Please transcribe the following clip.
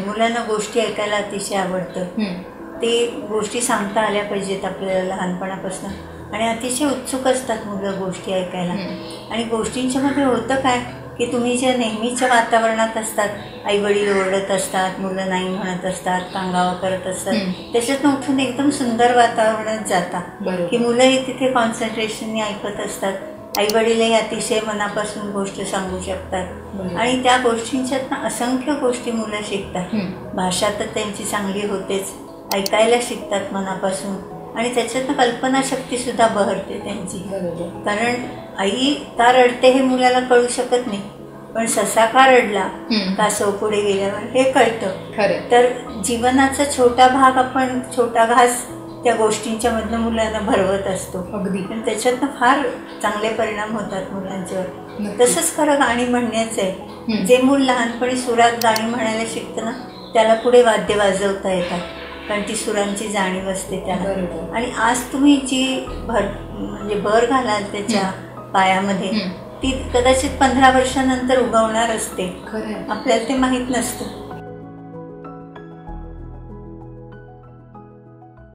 मुलांना गोष्टी ऐकायला अतिशय आवडतं. ते गोष्टी सांगता आल्या पाहिजेत आपल्याला लहानपणापासून, आणि अतिशय उत्सुक असतात मुलं गोष्टी ऐकायला. आणि गोष्टींच्या मध्ये होतं काय की तुम्ही ज्या नेहमीच्या वातावरणात असतात, आई वडील ओरडत असतात, मुलं नाही म्हणत असतात, कांगावा करत असतात, त्याच्यातून उठून एकदम सुंदर वातावरणात जातात की मुलंही तिथे कॉन्सन्ट्रेशनने ऐकत असतात. आई वडीलही अतिशय मनापासून गोष्ट सांगू शकतात आणि त्या गोष्टींच्यातनं असंख्य गोष्टी मुलं शिकतात. भाषा तर त्यांची चांगली होतेच, ऐकायला शिकतात मनापासून, आणि त्याच्यातनं कल्पनाशक्ती सुद्धा बहरते त्यांची. कारण आई का रडते हे मुलाला कळू शकत नाही, पण ससा का रडला, कासव पुढे गेल्यावर हे कळतं. तर जीवनाचा छोटा भाग आपण, छोटा घास त्या गोष्टींच्या मधनं मुलांना भरवत असतो. अगदी. पण त्याच्यातनं फार चांगले परिणाम होतात मुलांच्यावर. तसंच खरं गाणी म्हणण्याचं आहे. जे मूल लहानपणी सुरात गाणी म्हणायला शिकतं ना, त्याला पुढे वाद्य वाजवता येतात, कारण ती सुरांची जाणीव असते त्याला. आणि आज तुम्ही जी भर घालाल त्याच्या पायामध्ये, ती कदाचित 15 वर्षानंतर उगवणार असते. आपल्याला ते माहीत नसतं.